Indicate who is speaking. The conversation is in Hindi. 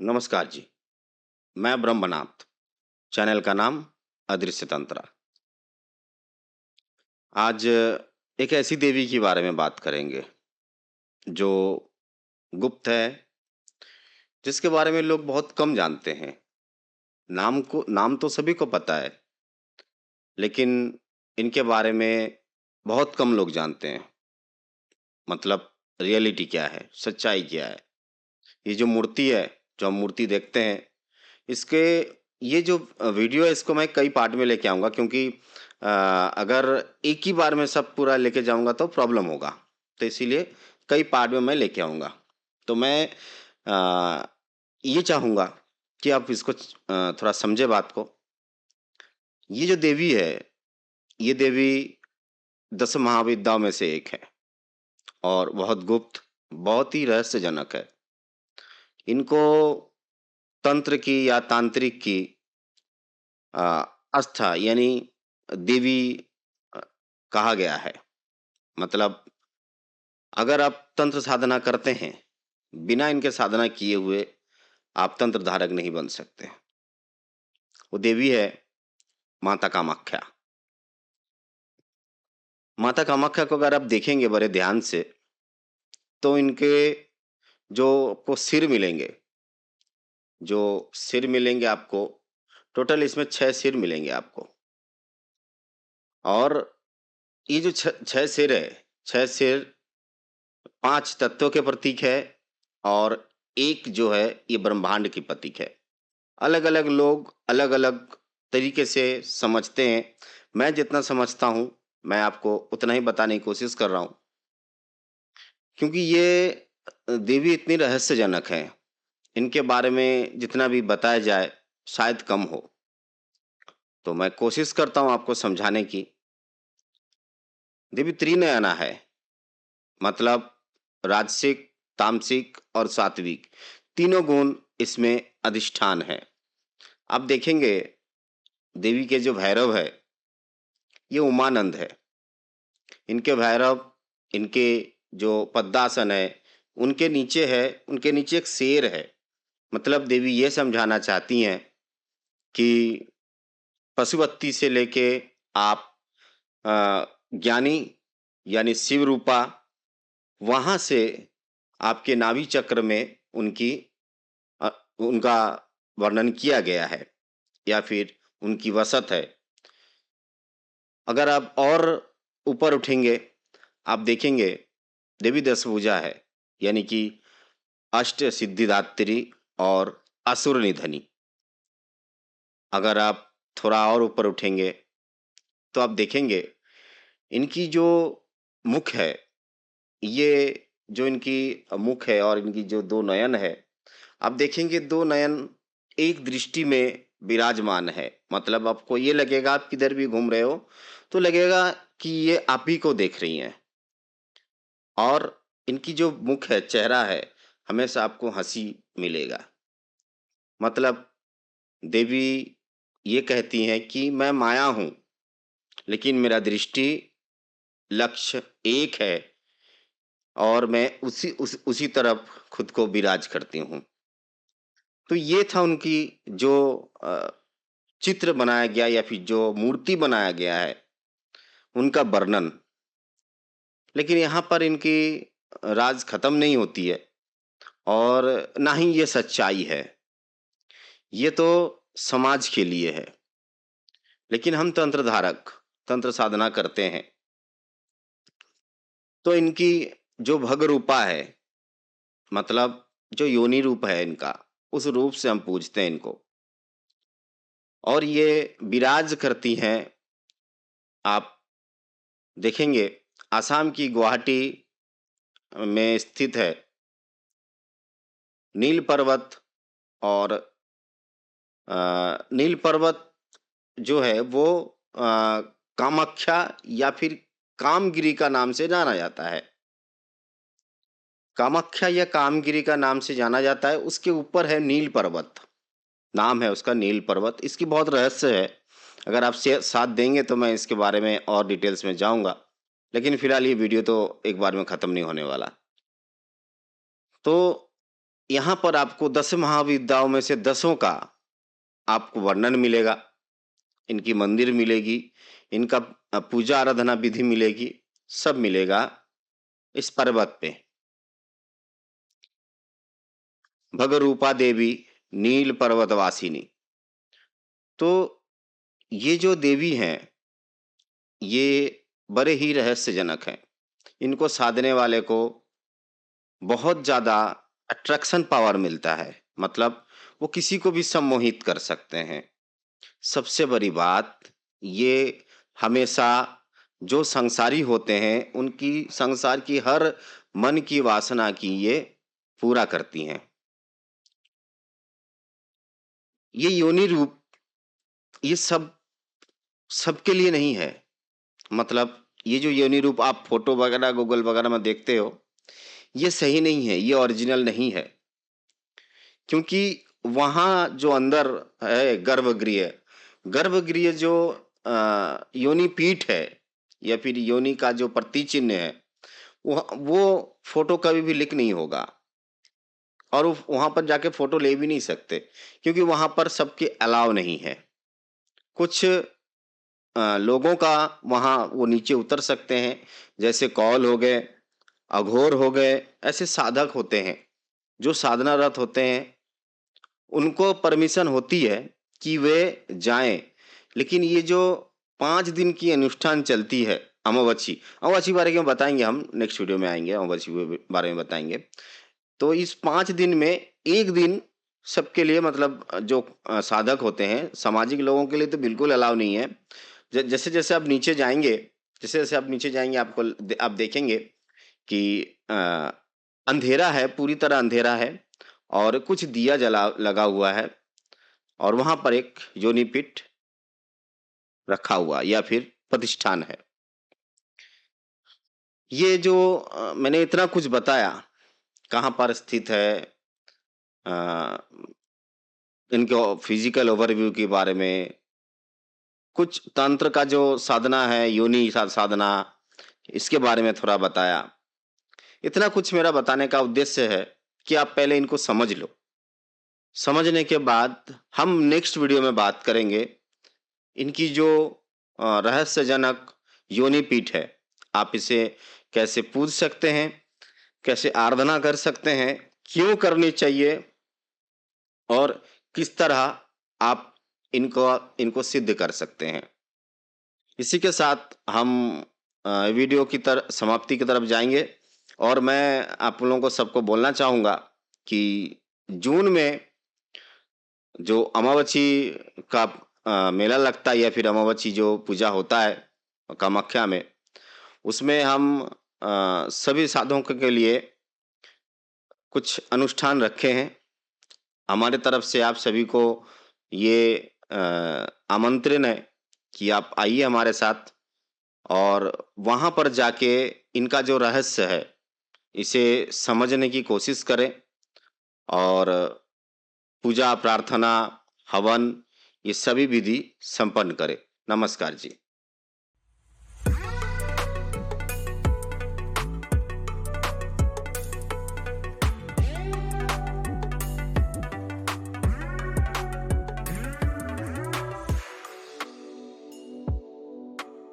Speaker 1: नमस्कार जी। मैं ब्रह्मनाथ। चैनल का नाम अदृश्य तंत्र। आज एक ऐसी देवी के बारे में बात करेंगे जो गुप्त है, जिसके बारे में लोग बहुत कम जानते हैं। नाम तो सभी को पता है, लेकिन इनके बारे में बहुत कम लोग जानते हैं। मतलब रियलिटी क्या है, सच्चाई क्या है। ये जो मूर्ति है, जो हम मूर्ति देखते हैं, इसके ये जो वीडियो है, इसको मैं कई पार्ट में लेके आऊँगा, क्योंकि अगर एक ही बार में सब पूरा लेके जाऊँगा तो प्रॉब्लम होगा। तो इसीलिए कई पार्ट में मैं लेके आऊँगा। तो मैं अ, ये चाहूँगा कि आप इसको थोड़ा समझें बात को। ये जो देवी है, ये देवी 10 महाविद्याओं में से एक है और बहुत गुप्त, बहुत ही रहस्यजनक है। इनको तंत्र की या तांत्रिक की आस्था यानी देवी अ, कहा गया है। मतलब अगर आप तंत्र साधना करते हैं, बिना इनके साधना किए हुए आप तंत्र धारक नहीं बन सकते। वो देवी है माता कामाख्या। माता कामाख्या को अगर आप देखेंगे बड़े ध्यान से, तो इनके जो आपको सिर मिलेंगे आपको, टोटल इसमें 6 सिर मिलेंगे आपको। और ये जो 6 सिर है, 6 सिर 5 तत्वों के प्रतीक है और एक जो है ये ब्रह्मांड की प्रतीक है। अलग-अलग लोग अलग-अलग तरीके से समझते हैं। मैं जितना समझता हूँ, मैं आपको उतना ही बताने की कोशिश कर रहा हूँ। क्योंकि ये देवी इतनी रहस्यजनक हैं, इनके बारे में जितना भी बताया जाए, शायद कम हो। तो मैं कोशिश करता हूँ आपको समझाने की। देवी त्रिनयना है, मतलब राजसिक, तामसिक और सात्विक, तीनों गुण इसमें अधिष्ठान है। आप देखेंगे देवी के जो भैरव है, ये उमानंद है। इनके भैरव, इनके जो पद्मासन है, उनके नीचे एक शेर है। मतलब देवी ये समझाना चाहती हैं कि पशुपति से लेके आप ज्ञानी यानी शिव रूपा, वहाँ से आपके नाभि चक्र में अ, उनका वर्णन किया गया है या फिर उनकी वसत है। अगर आप और ऊपर उठेंगे, आप देखेंगे देवी दशभुजा है, यानी कि अष्ट सिद्धिदात्री और असुर निधनी। अगर आप थोड़ा और ऊपर उठेंगे, तो आप देखेंगे इनकी जो मुख है, ये जो इनकी मुख है और इनकी जो 2 नयन है, आप देखेंगे 2 नयन एक दृष्टि में विराजमान है। मतलब आपको ये लगेगा आप किधर भी घूम रहे हो, तो लगेगा कि ये आप ही को देख रही हैं। और इनकी जो मुख है, चेहरा है, हमेशा आपको हँसी मिलेगा। मतलब देवी ये कहती हैं कि मैं माया हूँ, लेकिन मेरा दृष्टि लक्ष्य एक है और मैं उसी तरफ खुद को विराज करती हूँ। तो ये था उनकी जो अ, चित्र बनाया गया या फिर जो मूर्ति बनाया गया है, उनका वर्णन। लेकिन यहाँ पर इनकी राज खत्म नहीं होती है और ना ही ये सच्चाई है। ये तो समाज के लिए है। लेकिन हम तंत्र धारक, तंत्र साधना करते हैं, तो इनकी जो भग रूपा है, मतलब जो योनि रूप है इनका, उस रूप से हम पूजते हैं इनको। और ये विराज करती हैं, आप देखेंगे आसाम की गुवाहाटी में स्थित है नील पर्वत। और नील पर्वत जो है वो कामाख्या या फिर कामगिरी का नाम से जाना जाता है। कामाख्या या कामगिरी का नाम से जाना जाता है, उसके ऊपर है नील पर्वत, नाम है उसका नील पर्वत। इसकी बहुत रहस्य है। अगर आप साथ देंगे तो मैं इसके बारे में और डिटेल्स में जाऊँगा। लेकिन फिलहाल ये वीडियो तो एक बार में खत्म नहीं होने वाला। तो यहाँ पर आपको 10 महाविद्याओं में से 10 का आपको वर्णन मिलेगा, इनकी मंदिर मिलेगी, इनका पूजा आराधना विधि मिलेगी, सब मिलेगा इस पर्वत पे। भगरूपा देवी नील पर्वतवासिनी। तो ये जो देवी हैं, ये बड़े ही रहस्यजनक हैं। इनको साधने वाले को बहुत ज़्यादा अट्रैक्शन पावर मिलता है, मतलब वो किसी को भी सम्मोहित कर सकते हैं। सबसे बड़ी बात, ये हमेशा जो संसारी होते हैं, उनकी संसार की हर मन की वासना की ये पूरा करती हैं। ये योनि रूप, ये सबके लिए नहीं है। मतलब ये जो योनि रूप आप फ़ोटो वगैरह गूगल वगैरह में देखते हो, ये सही नहीं है, ये ओरिजिनल नहीं है। क्योंकि वहाँ जो अंदर है गर्भगृह, गर्भगृह जो योनि पीठ है या फिर योनि का जो प्रतिचिह्न है, वो फ़ोटो कभी भी लीक नहीं होगा और वहाँ पर जाके फ़ोटो ले भी नहीं सकते, क्योंकि वहाँ पर सबके अलाउ नहीं है। कुछ लोगों का वहाँ वो नीचे उतर सकते हैं, जैसे कौल हो गए, अघोर हो गए, ऐसे साधक होते हैं, जो साधनारत होते हैं, उनको परमिशन होती है कि वे जाएँ। लेकिन ये जो 5 दिन की अनुष्ठान चलती है अमावस्या, अमावस्या बारे में बताएँगे हम, नेक्स्ट वीडियो में आएँगे, अमावस्या बारे में बताएँगे। तो इस 5 दिन में 1 दिन सबके लिए, मतलब जो साधक होते हैं, सामाजिक लोगों के लिए तो बिल्कुल अलाउ नहीं है। जैसे-जैसे आप नीचे जाएँगे, जैसे-जैसे आप नीचे जाएँगे, आप देखेंगे कि अ, अंधेरा है, पूरी तरह अंधेरा है और कुछ दिया जला लगा हुआ है और वहाँ पर एक योनि पीठ रखा हुआ या फिर प्रतिष्ठान है। ये जो मैंने इतना कुछ बताया, कहाँ पर स्थित है, अ, इनके फिजिकल ओवरव्यू के बारे में, कुछ तंत्र का जो साधना है, योनि साधना, इसके बारे में थोड़ा बताया। इतना कुछ मेरा बताने का उद्देश्य है कि आप पहले इनको समझ लो। समझने के बाद हम नेक्स्ट वीडियो में बात करेंगे इनकी जो रहस्यजनक योनि पीठ है, आप इसे कैसे पूज सकते हैं, कैसे आराधना कर सकते हैं, क्यों करनी चाहिए और किस तरह आप इनको इनको सिद्ध कर सकते हैं। इसी के साथ हम वीडियो की समाप्ति की तरफ जाएँगे और मैं आप लोगों को सबको बोलना चाहूँगा कि जून में जो अमावस्या का मेला लगता है या फिर अमावस्या जो पूजा होता है कामाख्या में, उसमें हम सभी साधकों के लिए कुछ अनुष्ठान रखे हैं। हमारे तरफ से आप सभी को ये आमंत्रण है कि आप आइए हमारे साथ और वहाँ पर जाके इनका जो रहस्य है, इसे समझने की कोशिश करें और पूजा, प्रार्थना, हवन, ये सभी विधि संपन्न करें। नमस्कार जी।